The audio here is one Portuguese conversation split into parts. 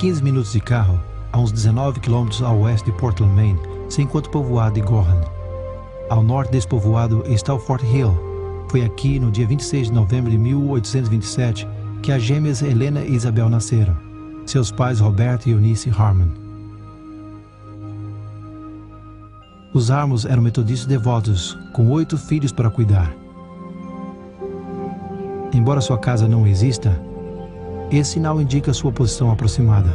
15 minutos de carro, a uns 19 quilômetros ao oeste de Portland, Maine, se encontra o povoado de Gohan. Ao norte desse povoado está o Fort Hill. Foi aqui, no dia 26 de novembro de 1827, que as gêmeas Helena e Isabel nasceram. Seus pais, Roberto e Eunice Harmon. Os Harmons eram metodistas devotos, com 8 filhos para cuidar. Embora sua casa não exista, esse sinal indica sua posição aproximada.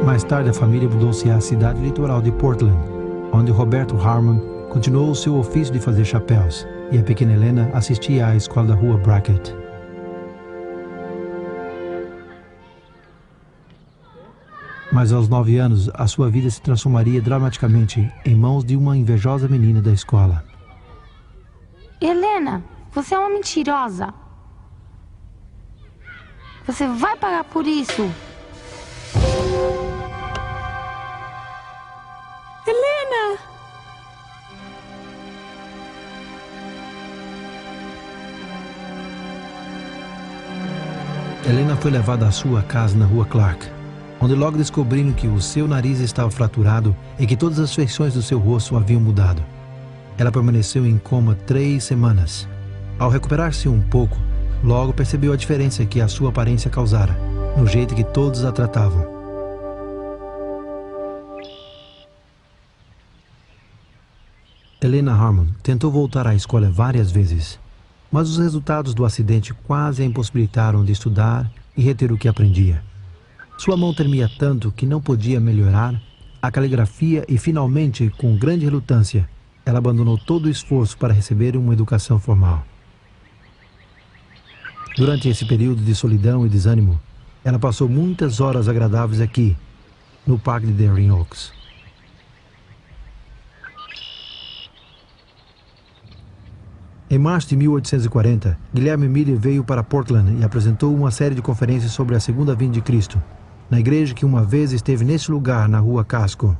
Mais tarde, a família mudou-se à cidade litoral de Portland, onde Roberto Harmon continuou o seu ofício de fazer chapéus, e a pequena Helena assistia à escola da rua Brackett. Mas aos 9 anos, a sua vida se transformaria dramaticamente em mãos de uma invejosa menina da escola. Helena, você é uma mentirosa. Você vai pagar por isso. Helena! Helena foi levada à sua casa na rua Clark, onde logo descobriram que o seu nariz estava fraturado e que todas as feições do seu rosto haviam mudado. Ela permaneceu em coma 3 semanas. Ao recuperar-se um pouco, logo percebeu a diferença que a sua aparência causara, no jeito que todos a tratavam. Helena Harmon tentou voltar à escola várias vezes, mas os resultados do acidente quase a impossibilitaram de estudar e reter o que aprendia. Sua mão tremia tanto que não podia melhorar a caligrafia e, finalmente, com grande relutância, ela abandonou todo o esforço para receber uma educação formal. Durante esse período de solidão e desânimo, ela passou muitas horas agradáveis aqui, no parque de Darien Oaks. Em março de 1840, Guilherme Miller veio para Portland e apresentou uma série de conferências sobre a segunda vinda de Cristo, na igreja que uma vez esteve nesse lugar, na rua Casco.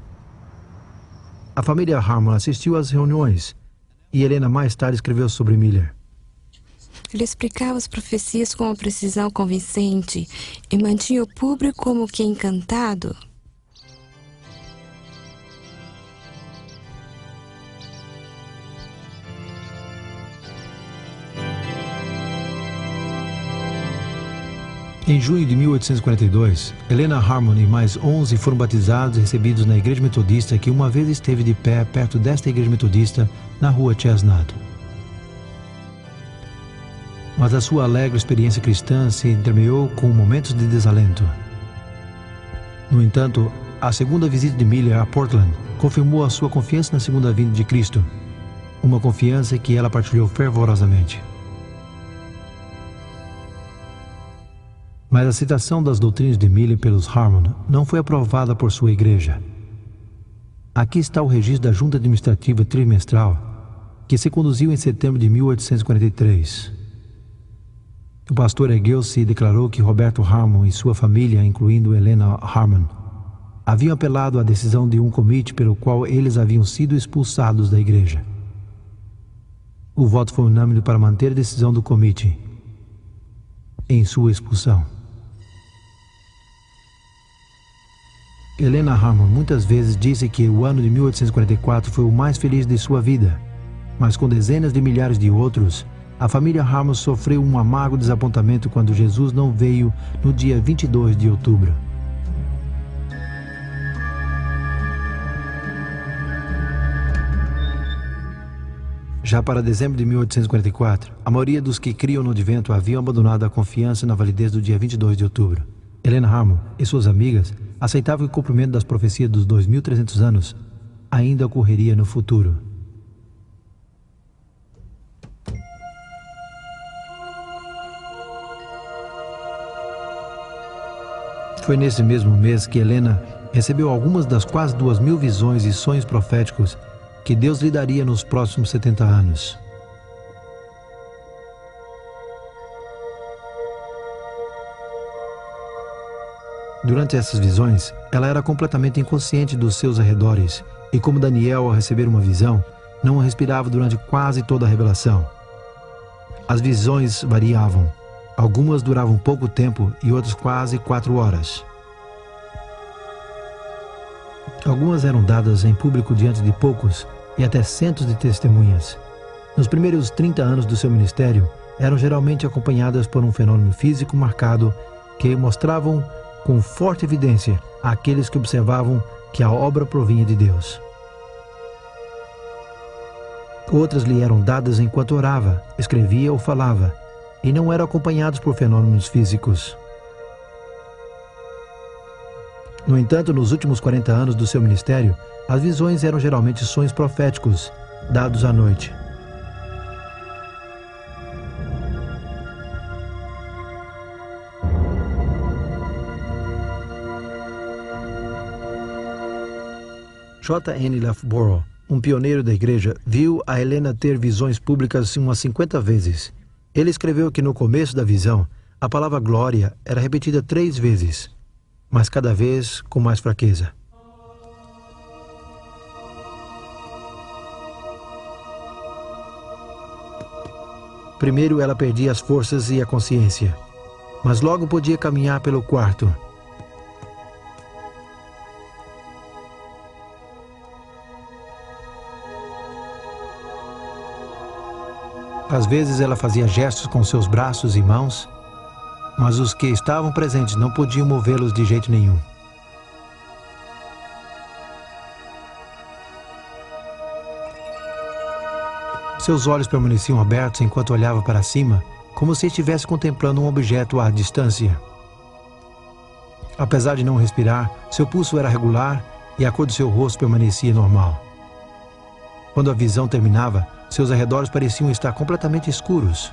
A família Harmon assistiu às reuniões e Helena mais tarde escreveu sobre Miller. Ele explicava as profecias com uma precisão convincente e mantinha o público como que encantado. Em junho de 1842, Helena Harmon e mais 11 foram batizados e recebidos na igreja metodista que uma vez esteve de pé perto desta igreja metodista na rua Chestnut. Mas a sua alegre experiência cristã se entremeou com momentos de desalento. No entanto, a segunda visita de Miller a Portland confirmou a sua confiança na segunda vinda de Cristo, uma confiança que ela partilhou fervorosamente. Mas a citação das doutrinas de Miller pelos Harmon não foi aprovada por sua igreja. Aqui está o registro da junta administrativa trimestral, que se conduziu em setembro de 1843. O pastor ergueu-se e declarou que Roberto Harmon e sua família, incluindo Helena Harmon, haviam apelado à decisão de um comitê pelo qual eles haviam sido expulsados da igreja. O voto foi unânime para manter a decisão do comitê em sua expulsão. Helena Harmon muitas vezes disse que o ano de 1844 foi o mais feliz de sua vida, mas com dezenas de milhares de outros, a família Harmon sofreu um amargo desapontamento quando Jesus não veio no dia 22 de outubro. Já para dezembro de 1844, a maioria dos que criam no advento haviam abandonado a confiança na validez do dia 22 de outubro. Helena Harmon e suas amigas aceitavam que o cumprimento das profecias dos 2.300 anos ainda ocorreria no futuro. Foi nesse mesmo mês que Helena recebeu algumas das quase 2.000 visões e sonhos proféticos que Deus lhe daria nos próximos 70 anos. Durante essas visões, ela era completamente inconsciente dos seus arredores E como Daniel, ao receber uma visão, não respirava durante quase toda a revelação. As visões variavam. Algumas duravam pouco tempo e outras quase 4 horas. Algumas eram dadas em público diante de poucos e até centos de testemunhas. Nos primeiros 30 anos do seu ministério, eram geralmente acompanhadas por um fenômeno físico marcado que mostravam com forte evidência àqueles que observavam que a obra provinha de Deus. Outras lhe eram dadas enquanto orava, escrevia ou falava, e não eram acompanhados por fenômenos físicos. No entanto, nos últimos 40 anos do seu ministério, as visões eram geralmente sonhos proféticos, dados à noite. J. N. Loughborough, um pioneiro da igreja, viu a Helena ter visões públicas umas 50 vezes. Ele escreveu que no começo da visão, a palavra glória era repetida 3 vezes, mas cada vez com mais fraqueza. Primeiro ela perdia as forças e a consciência, mas logo podia caminhar pelo quarto. Às vezes ela fazia gestos com seus braços e mãos, mas os que estavam presentes não podiam movê-los de jeito nenhum. Seus olhos permaneciam abertos enquanto olhava para cima, como se estivesse contemplando um objeto à distância. Apesar de não respirar, seu pulso era regular e a cor do seu rosto permanecia normal. Quando a visão terminava, seus arredores pareciam estar completamente escuros.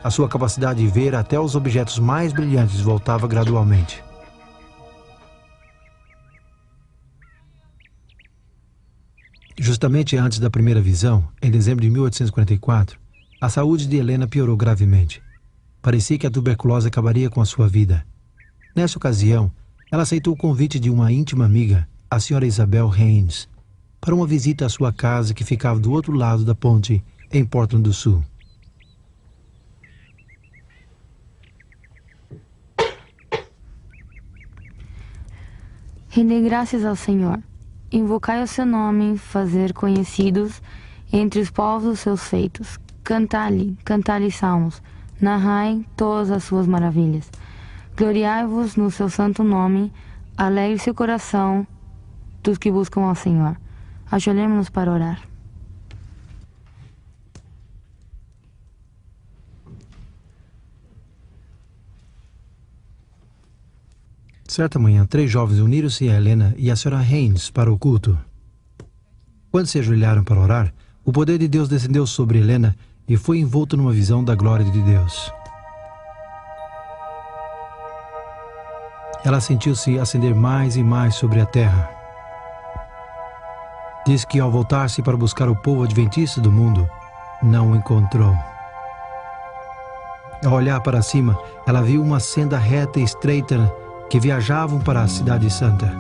A sua capacidade de ver até os objetos mais brilhantes voltava gradualmente. Justamente antes da primeira visão, em dezembro de 1844, a saúde de Helena piorou gravemente. Parecia que a tuberculose acabaria com a sua vida. Nessa ocasião, ela aceitou o convite de uma íntima amiga, a senhora Isabel Haynes, para uma visita à sua casa que ficava do outro lado da ponte, em Portland do Sul. Render graças ao Senhor. Invocai o seu nome, fazer conhecidos entre os povos os seus feitos. Cantai-lhe salmos, narrai todas as suas maravilhas. Gloriai-vos no seu santo nome, alegre-se o coração dos que buscam ao Senhor. Ajoelhemo-nos para orar. Certa manhã, 3 jovens uniram-se a Helena e a senhora Haynes para o culto. Quando se ajoelharam para orar, o poder de Deus descendeu sobre Helena e foi envolto numa visão da glória de Deus. Ela sentiu-se ascender mais e mais sobre a terra. Diz que ao voltar-se para buscar o povo adventista do mundo, não o encontrou. Ao olhar para cima, ela viu uma senda reta e estreita que viajavam para a Cidade Santa.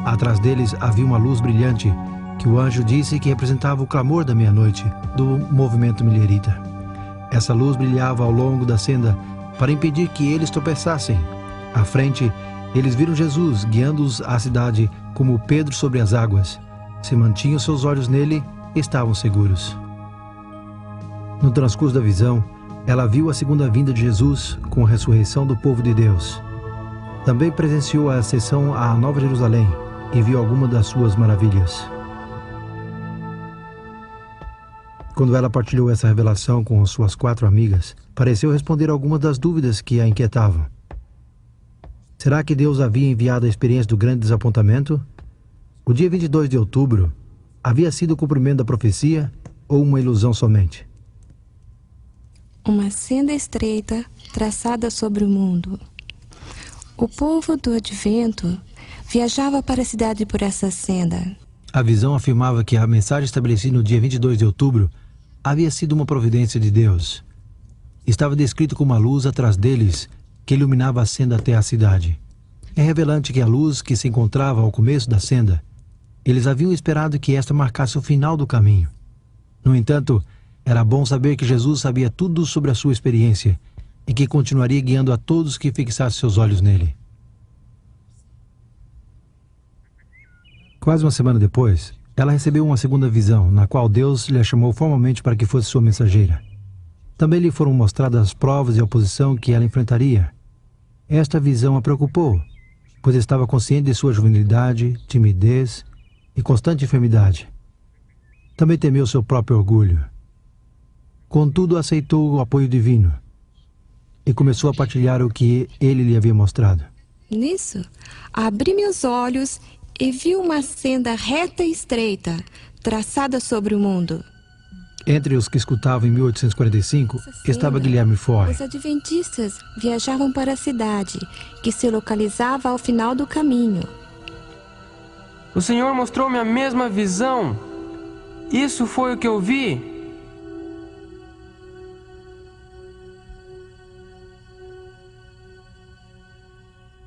Atrás deles havia uma luz brilhante que o anjo disse que representava o clamor da meia-noite do movimento millerita. Essa luz brilhava ao longo da senda para impedir que eles tropeçassem. À frente, eles viram Jesus guiando-os à cidade como Pedro sobre as águas. Se mantinham seus olhos nele, estavam seguros. No transcurso da visão, ela viu a segunda vinda de Jesus com a ressurreição do povo de Deus. Também presenciou a ascensão à Nova Jerusalém e viu algumas das suas maravilhas. Quando ela partilhou essa revelação com suas 4 amigas, pareceu responder algumas das dúvidas que a inquietavam. Será que Deus havia enviado a experiência do grande desapontamento? O dia 22 de outubro havia sido o cumprimento da profecia ou uma ilusão somente? Uma senda estreita traçada sobre o mundo. O povo do Advento viajava para a cidade por essa senda. A visão afirmava que a mensagem estabelecida no dia 22 de outubro havia sido uma providência de Deus. Estava descrito como uma luz atrás deles que iluminava a senda até a cidade. É revelante que a luz que se encontrava ao começo da senda Eles haviam esperado que esta marcasse o final do caminho. No entanto, era bom saber que Jesus sabia tudo sobre a sua experiência e que continuaria guiando a todos que fixassem seus olhos nele. Quase uma semana depois, ela recebeu uma segunda visão, na qual Deus lhe chamou formalmente para que fosse sua mensageira. Também lhe foram mostradas as provas e a oposição que ela enfrentaria. Esta visão a preocupou, pois estava consciente de sua juvenilidade, timidez e constante enfermidade. Também temeu seu próprio orgulho. Contudo, aceitou o apoio divino e começou a partilhar o que ele lhe havia mostrado. Nisso, abri meus olhos e vi uma senda reta e estreita, traçada sobre o mundo. Entre os que escutavam em 1845 estava Guilherme Foy. Os adventistas viajavam para a cidade, que se localizava ao final do caminho. O Senhor mostrou-me a mesma visão. Isso foi o que eu vi.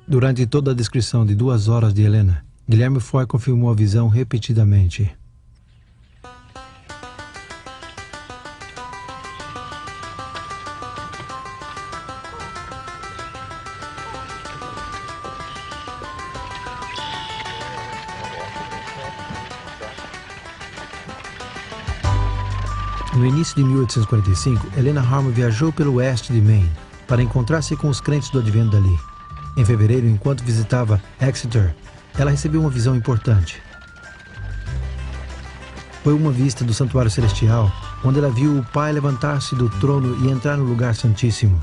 Durante toda a descrição de 2 horas de Helena, Guilherme Foy confirmou a visão repetidamente. No início de 1845, Helena Harmon viajou pelo oeste de Maine para encontrar-se com os crentes do advento dali. Em fevereiro, enquanto visitava Exeter, ela recebeu uma visão importante. Foi uma vista do santuário celestial, onde ela viu o Pai levantar-se do trono e entrar no lugar santíssimo.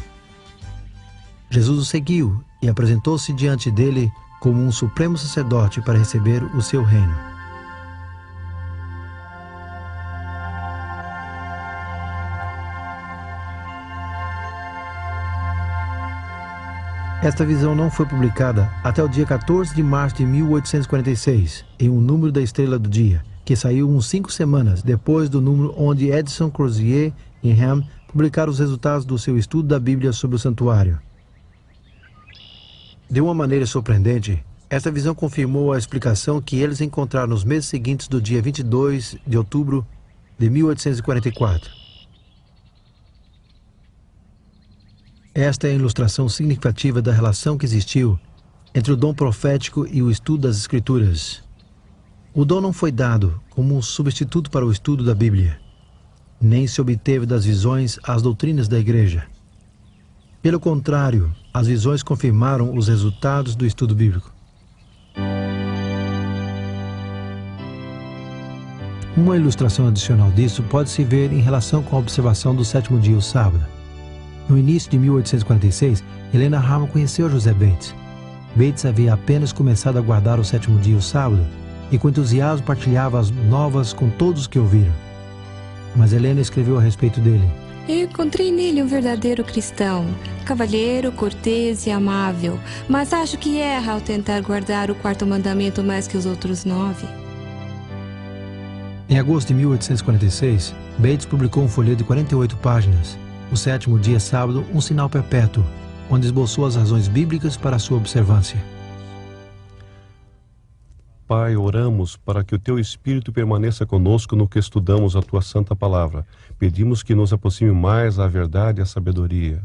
Jesus o seguiu e apresentou-se diante dele como um supremo sacerdote para receber o seu reino. Esta visão não foi publicada até o dia 14 de março de 1846, em um número da Estrela do Dia, que saiu uns 5 semanas depois do número onde Edson Crozier e Ham publicaram os resultados do seu estudo da Bíblia sobre o santuário. De uma maneira surpreendente, esta visão confirmou a explicação que eles encontraram nos meses seguintes do dia 22 de outubro de 1844. Esta é a ilustração significativa da relação que existiu entre o dom profético e o estudo das Escrituras. O dom não foi dado como um substituto para o estudo da Bíblia, nem se obteve das visões as doutrinas da Igreja. Pelo contrário, as visões confirmaram os resultados do estudo bíblico. Uma ilustração adicional disso pode-se ver em relação com a observação do 7º dia, o sábado. No início de 1846, Helena Harmon conheceu José Bates. Bates havia apenas começado a guardar o 7º dia, o sábado, e com entusiasmo partilhava as novas com todos que ouviram. Mas Helena escreveu a respeito dele. Eu encontrei nele um verdadeiro cristão, cavalheiro, cortês e amável, mas acho que erra ao tentar guardar o 4º mandamento mais que os outros 9. Em agosto de 1846, Bates publicou um folheto de 48 páginas, o 7º dia, sábado, um sinal perpétuo, onde esboçou as razões bíblicas para a sua observância. Pai, oramos para que o Teu Espírito permaneça conosco no que estudamos a Tua Santa Palavra. Pedimos que nos aproxime mais à verdade e à sabedoria.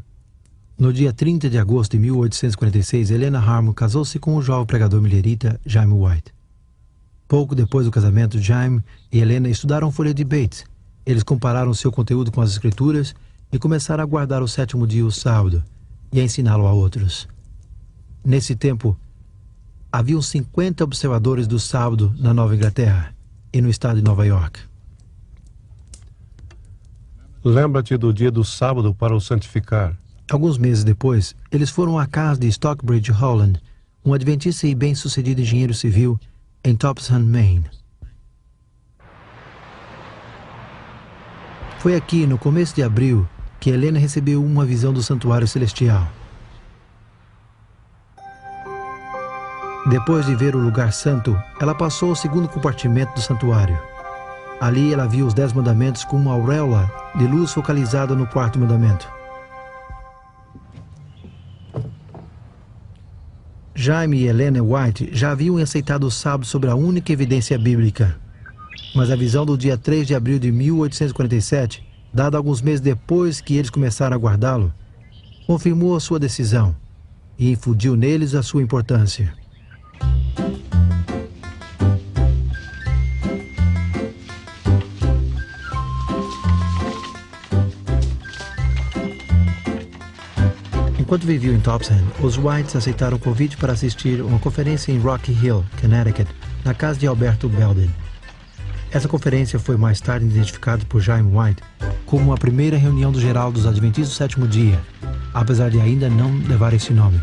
No dia 30 de agosto de 1846, Helena Harmon casou-se com o jovem pregador millerita Jaime White. Pouco depois do casamento, Jaime e Helena estudaram o folheto de Bates. Eles compararam seu conteúdo com as Escrituras e começaram a guardar o 7º dia, o sábado, e a ensiná-lo a outros. Nesse tempo, haviam 50 observadores do sábado na Nova Inglaterra e no estado de Nova York. Lembra-te do dia do sábado para o santificar. Alguns meses depois, eles foram à casa de Stockbridge Holland, um adventista e bem-sucedido engenheiro civil em Topsham, Maine. Foi aqui, no começo de abril, que Helena recebeu uma visão do santuário celestial. Depois de ver o lugar santo, ela passou ao 2º compartimento do santuário. Ali ela viu os 10 mandamentos com uma auréola de luz focalizada no 4º mandamento. Jaime e Helena White já haviam aceitado o sábado sobre a única evidência bíblica. Mas a visão do dia 3 de abril de 1847, dada alguns meses depois que eles começaram a guardá-lo, confirmou a sua decisão e infundiu neles a sua importância. Enquanto viviam em Topsham, os Whites aceitaram o convite para assistir uma conferência em Rocky Hill, Connecticut, na casa de Alberto Belden. Essa conferência foi mais tarde identificada por Jaime White como a primeira reunião do geral dos Adventistas do Sétimo Dia, apesar de ainda não levar esse nome.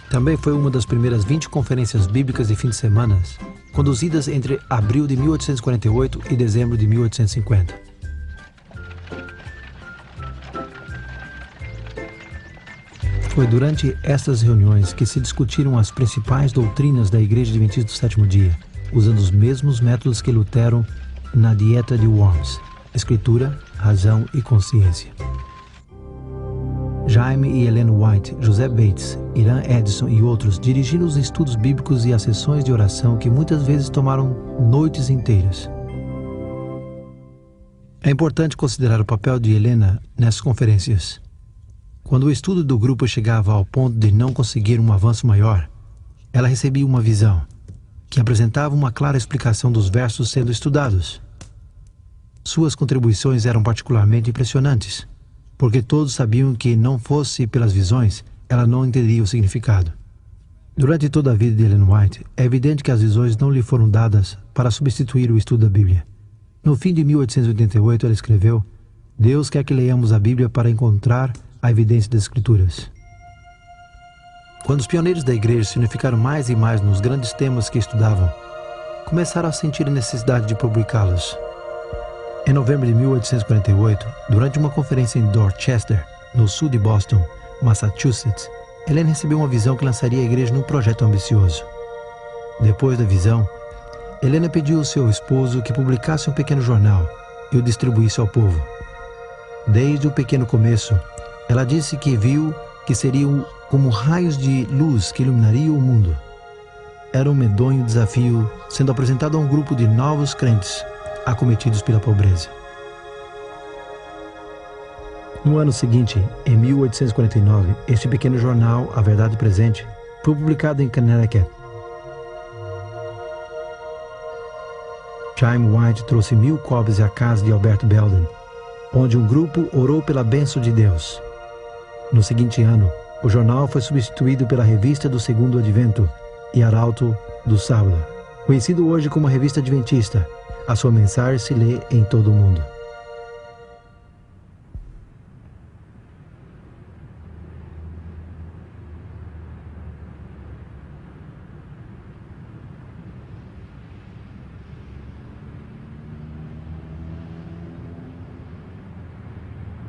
Também foi uma das primeiras 20 conferências bíblicas de fim de semana, conduzidas entre abril de 1848 e dezembro de 1850. Foi durante estas reuniões que se discutiram as principais doutrinas da Igreja Adventista do Sétimo Dia, usando os mesmos métodos que Lutero na Dieta de Worms: Escritura, Razão e Consciência. Jaime e Helena White, José Bates, Irã Edson e outros dirigiram os estudos bíblicos e as sessões de oração que muitas vezes tomaram noites inteiras. É importante considerar o papel de Helena nessas conferências. Quando o estudo do grupo chegava ao ponto de não conseguir um avanço maior, ela recebia uma visão, que apresentava uma clara explicação dos versos sendo estudados. Suas contribuições eram particularmente impressionantes, porque todos sabiam que, não fosse pelas visões, ela não entenderia o significado. Durante toda a vida de Ellen White, é evidente que as visões não lhe foram dadas para substituir o estudo da Bíblia. No fim de 1888, ela escreveu: Deus quer que leiamos a Bíblia para encontrar a evidência das Escrituras. Quando os pioneiros da igreja se unificaram mais e mais nos grandes temas que estudavam, começaram a sentir a necessidade de publicá-los. Em novembro de 1848, durante uma conferência em Dorchester, no sul de Boston, Massachusetts, Helena recebeu uma visão que lançaria a igreja num projeto ambicioso. Depois da visão, Helena pediu ao seu esposo que publicasse um pequeno jornal e o distribuísse ao povo. Desde o pequeno começo, ela disse que viu que seriam como raios de luz que iluminariam o mundo. Era um medonho desafio sendo apresentado a um grupo de novos crentes acometidos pela pobreza. No ano seguinte, em 1849, este pequeno jornal, A Verdade Presente, foi publicado em Connecticut. Jaime White trouxe 1000 cópias à casa de Alberto Belden, onde um grupo orou pela bênção de Deus. No seguinte ano, o jornal foi substituído pela Revista do Segundo Advento e Arauto do Sábado, conhecido hoje como a Revista Adventista. A sua mensagem se lê em todo o mundo.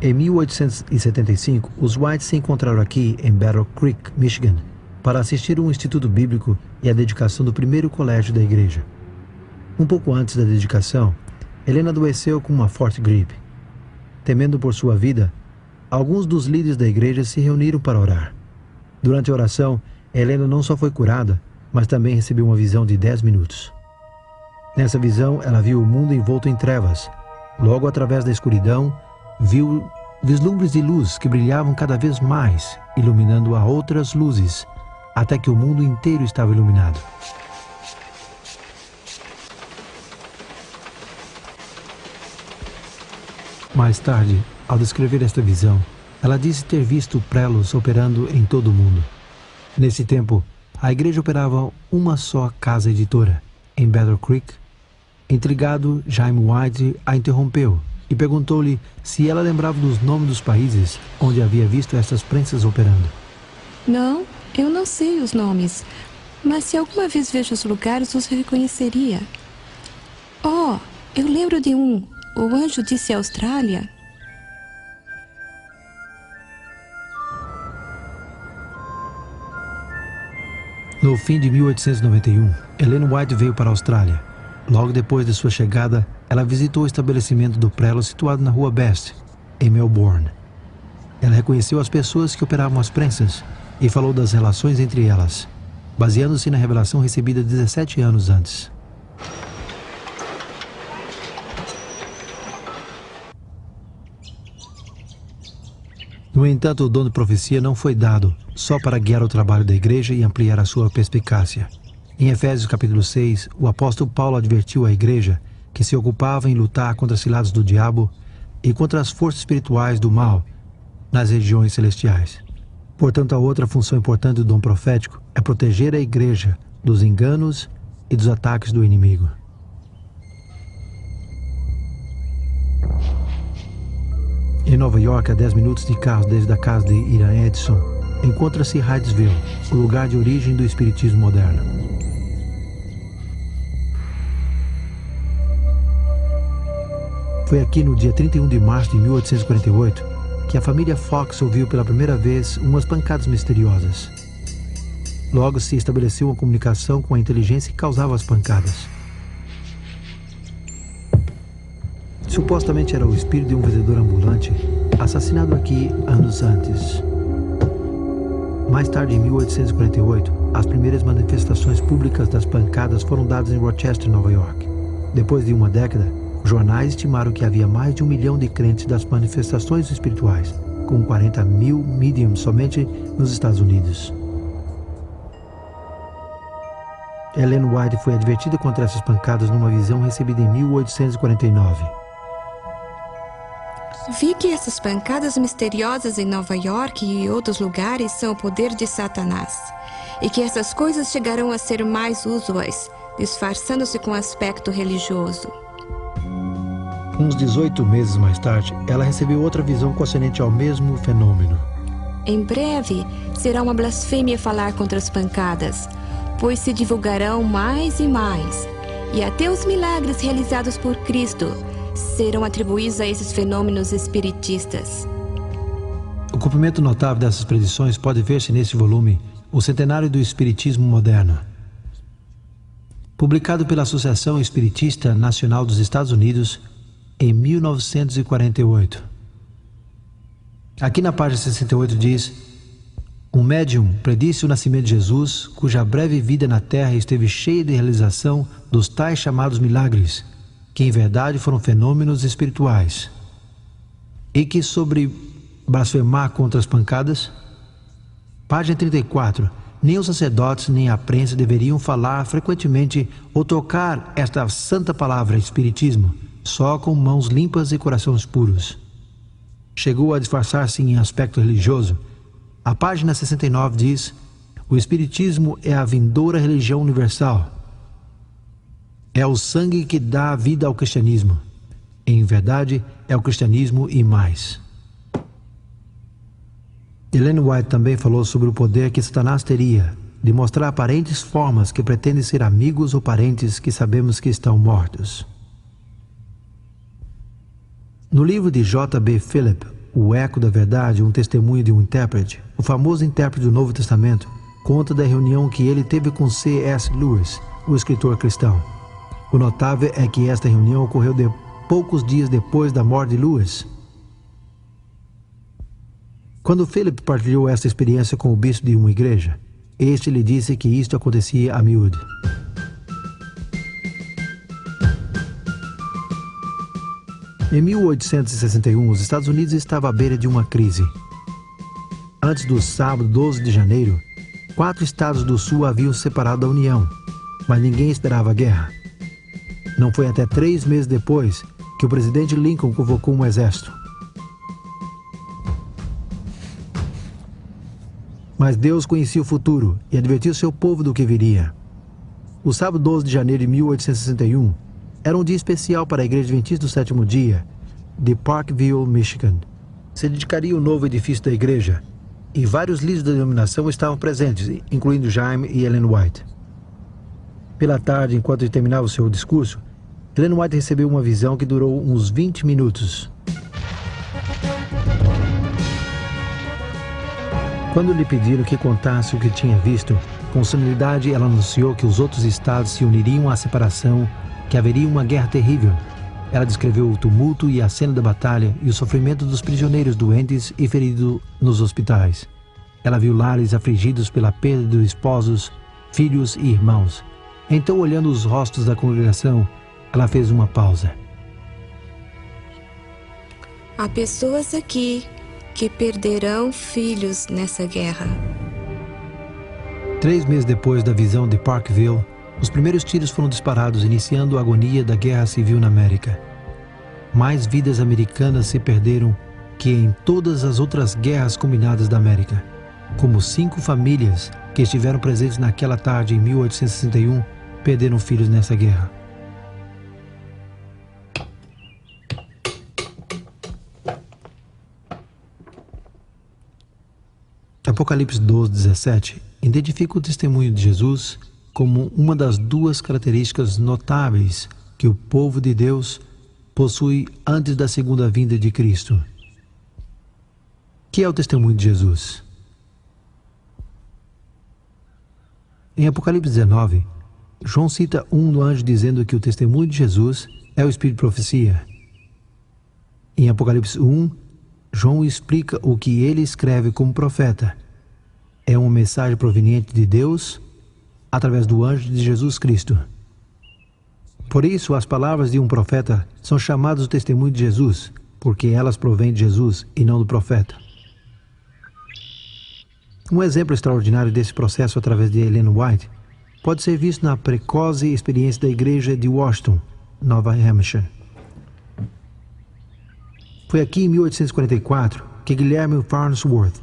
Em 1875, os Whites se encontraram aqui em Battle Creek, Michigan, para assistir a um instituto bíblico e a dedicação do primeiro colégio da igreja. Um pouco antes da dedicação, Helena adoeceu com uma forte gripe. Temendo por sua vida, alguns dos líderes da igreja se reuniram para orar. Durante a oração, Helena não só foi curada, mas também recebeu uma visão de 10 minutos. Nessa visão, ela viu o mundo envolto em trevas. Logo, através da escuridão, viu vislumbres de luz que brilhavam cada vez mais, iluminando a outras luzes, até que o mundo inteiro estava iluminado. Mais tarde, ao descrever esta visão, ela disse ter visto prelos operando em todo o mundo. Nesse tempo, a igreja operava uma só casa editora, em Battle Creek. Intrigado, Jaime White a interrompeu e perguntou-lhe se ela lembrava dos nomes dos países onde havia visto essas prensas operando. Não, eu não sei os nomes, mas se alguma vez vejo os lugares, você reconheceria. Oh, eu lembro de um. O anjo disse Austrália. No fim de 1891, Ellen White veio para a Austrália. Logo depois de sua chegada, ela visitou o estabelecimento do prelo situado na Rua Best, em Melbourne. Ela reconheceu as pessoas que operavam as prensas e falou das relações entre elas, baseando-se na revelação recebida 17 anos antes. No entanto, o dom de profecia não foi dado só para guiar o trabalho da igreja e ampliar a sua perspicácia. Em Efésios capítulo 6, o apóstolo Paulo advertiu a igreja que se ocupava em lutar contra as ciladas do diabo e contra as forças espirituais do mal nas regiões celestiais. Portanto, a outra função importante do dom profético é proteger a igreja dos enganos e dos ataques do inimigo. Em Nova York, a 10 minutos de carro desde a casa de Ian Edson, encontra-se Hydesville, o lugar de origem do espiritismo moderno. Foi aqui no dia 31 de março de 1848 que a família Fox ouviu pela primeira vez umas pancadas misteriosas. Logo se estabeleceu uma comunicação com a inteligência que causava as pancadas. Supostamente era o espírito de um vendedor ambulante, assassinado aqui anos antes. Mais tarde, em 1848, as primeiras manifestações públicas das pancadas foram dadas em Rochester, Nova York. Depois de uma década, jornais estimaram que havia mais de 1 milhão de crentes das manifestações espirituais, com 40 mil mediums somente nos Estados Unidos. Ellen White foi advertida contra essas pancadas numa visão recebida em 1849. Vi que essas pancadas misteriosas em Nova York e outros lugares são o poder de Satanás, e que essas coisas chegarão a ser mais usuais, disfarçando-se com aspecto religioso. Uns 18 meses mais tarde, ela recebeu outra visão concernente ao mesmo fenômeno. Em breve, será uma blasfêmia falar contra as pancadas, pois se divulgarão mais e mais, e até os milagres realizados por Cristo serão atribuídos a esses fenômenos espiritistas. O cumprimento notável dessas predições pode ver-se nesse volume, O Centenário do Espiritismo Moderno. Publicado pela Associação Espiritista Nacional dos Estados Unidos em 1948. Aqui na página 68 diz: um médium predisse o nascimento de Jesus, cuja breve vida na Terra esteve cheia de realização dos tais chamados milagres, que em verdade foram fenômenos espirituais, e que sobre blasfemar contra as pancadas. Página 34. Nem os sacerdotes nem a prensa deveriam falar frequentemente ou tocar esta santa palavra espiritismo, só com mãos limpas e corações puros. Chegou a disfarçar-se em aspecto religioso. A página 69 diz: o espiritismo é a vindoura religião universal. É o sangue que dá vida ao cristianismo. Em verdade, é o cristianismo e mais. Ellen White também falou sobre o poder que Satanás teria de mostrar aparentes formas que pretendem ser amigos ou parentes que sabemos que estão mortos. No livro de J.B. Philip, O Eco da Verdade, um testemunho de um intérprete, o famoso intérprete do Novo Testamento conta da reunião que ele teve com C.S. Lewis, o escritor cristão. O notável é que esta reunião ocorreu poucos dias depois da morte de Lewis. Quando Philip partilhou esta experiência com o bispo de uma igreja, este lhe disse que isto acontecia a miúde. Em 1861, os Estados Unidos estavam à beira de uma crise. Antes do sábado 12 de janeiro, 4 estados do sul haviam se separado da União, mas ninguém esperava a guerra. Não foi até 3 meses depois que o presidente Lincoln convocou um exército. Mas Deus conhecia o futuro e advertiu seu povo do que viria. O sábado 12 de janeiro de 1861 era um dia especial para a Igreja Adventista do Sétimo Dia, de Parkville, Michigan. Se dedicaria o novo edifício da igreja, e vários líderes da denominação estavam presentes, incluindo Jaime e Ellen White. Pela tarde, enquanto ele terminava o seu discurso, Ellen White recebeu uma visão que durou uns 20 minutos. Quando lhe pediram que contasse o que tinha visto, com solenidade ela anunciou que os outros estados se uniriam à separação, que haveria uma guerra terrível. Ela descreveu o tumulto e a cena da batalha e o sofrimento dos prisioneiros doentes e feridos nos hospitais. Ela viu lares afligidos pela perda de esposos, filhos e irmãos. Então, olhando os rostos da congregação, ela fez uma pausa. Há pessoas aqui que perderão filhos nessa guerra. 3 meses depois da visão de Parkville, os primeiros tiros foram disparados, iniciando a agonia da Guerra Civil na América. Mais vidas americanas se perderam que em todas as outras guerras combinadas da América. Como 5 famílias que estiveram presentes naquela tarde em 1861 perderam filhos nessa guerra. Apocalipse 12:17 identifica o testemunho de Jesus como uma das 2 características notáveis que o povo de Deus possui antes da segunda vinda de Cristo. O que é o testemunho de Jesus? Em Apocalipse 19, João cita um anjo dizendo que o testemunho de Jesus é o Espírito de profecia. Em Apocalipse 1, João explica o que ele escreve como profeta. É uma mensagem proveniente de Deus através do anjo de Jesus Cristo. Por isso, as palavras de um profeta são chamadas o testemunho de Jesus, porque elas provêm de Jesus e não do profeta. Um exemplo extraordinário desse processo através de Ellen White pode ser visto na precoce experiência da igreja de Washington, Nova Hampshire. Foi aqui em 1844 que Guilherme Farnsworth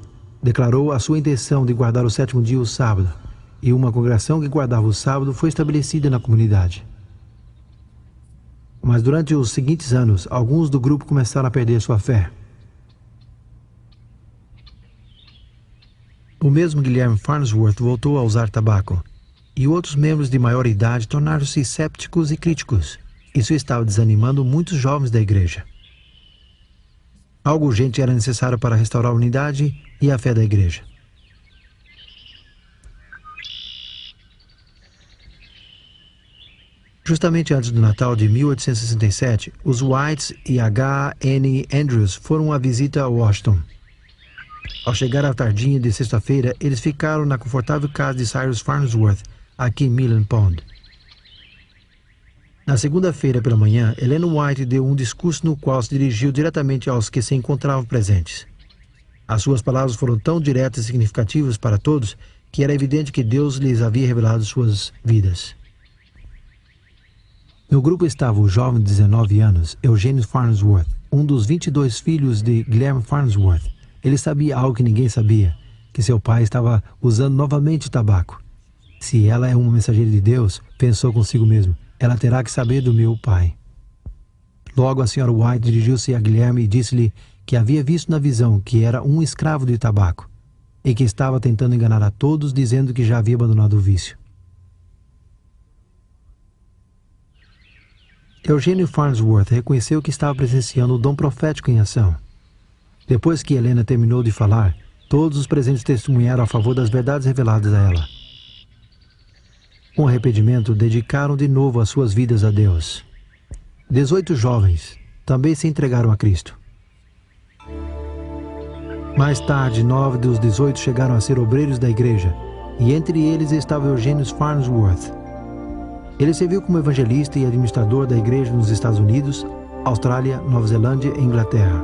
declarou a sua intenção de guardar o 7º dia, o sábado, e uma congregação que guardava o sábado foi estabelecida na comunidade. Mas durante os seguintes anos, alguns do grupo começaram a perder sua fé. O mesmo Guilherme Farnsworth voltou a usar tabaco, e outros membros de maior idade tornaram-se cépticos e críticos. Isso estava desanimando muitos jovens da igreja. Algo urgente era necessário para restaurar a unidade e a fé da igreja. Justamente antes do Natal de 1867, os Whites e H. N. Andrews foram à visita a Washington. Ao chegar à tardinha de sexta-feira, eles ficaram na confortável casa de Cyrus Farnsworth, aqui em Millen Pond. Na segunda-feira pela manhã, Ellen White deu um discurso no qual se dirigiu diretamente aos que se encontravam presentes. As suas palavras foram tão diretas e significativas para todos que era evidente que Deus lhes havia revelado suas vidas. No grupo estava o jovem de 19 anos, Eugênio Farnsworth, um dos 22 filhos de Guilherme Farnsworth. Ele sabia algo que ninguém sabia, que seu pai estava usando novamente tabaco. Se ela é uma mensageira de Deus, pensou consigo mesmo, ela terá que saber do meu pai. Logo a senhora White dirigiu-se a Guilherme e disse-lhe que havia visto na visão que era um escravo de tabaco e que estava tentando enganar a todos dizendo que já havia abandonado o vício. Eugênio Farnsworth reconheceu que estava presenciando o dom profético em ação. Depois que Helena terminou de falar, todos os presentes testemunharam a favor das verdades reveladas a ela. Com arrependimento, dedicaram de novo as suas vidas a Deus. 18 jovens também se entregaram a Cristo. Mais tarde, 9 dos 18 chegaram a ser obreiros da igreja, e entre eles estava Eugênio Farnsworth. Ele serviu como evangelista e administrador da igreja nos Estados Unidos, Austrália, Nova Zelândia e Inglaterra.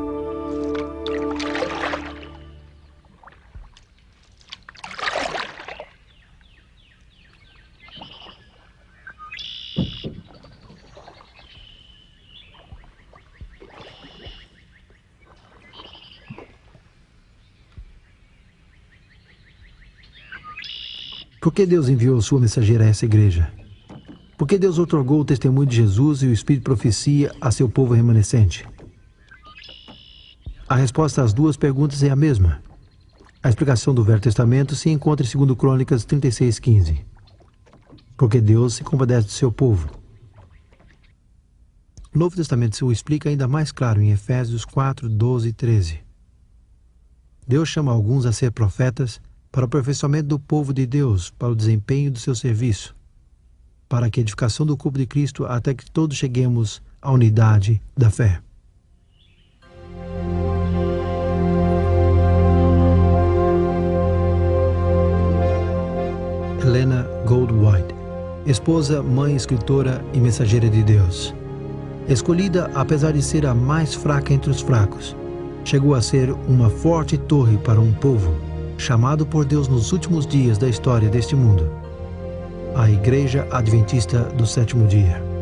Por que Deus enviou sua mensageira a essa igreja? Por que Deus outorgou o testemunho de Jesus e o Espírito de profecia a seu povo remanescente? A resposta às duas perguntas é a mesma. A explicação do Velho Testamento se encontra em 2 Crônicas 36:15. Porque Deus se compadece do seu povo. O Novo Testamento se o explica ainda mais claro em Efésios 4:12 e 13. Deus chama alguns a ser profetas para o aperfeiçoamento do povo de Deus, para o desempenho do seu serviço, para a edificação do corpo de Cristo, até que todos cheguemos à unidade da fé. Helena Goldwhite, esposa, mãe, escritora e mensageira de Deus. Escolhida apesar de ser a mais fraca entre os fracos, chegou a ser uma forte torre para um povo chamado por Deus nos últimos dias da história deste mundo, a Igreja Adventista do Sétimo Dia.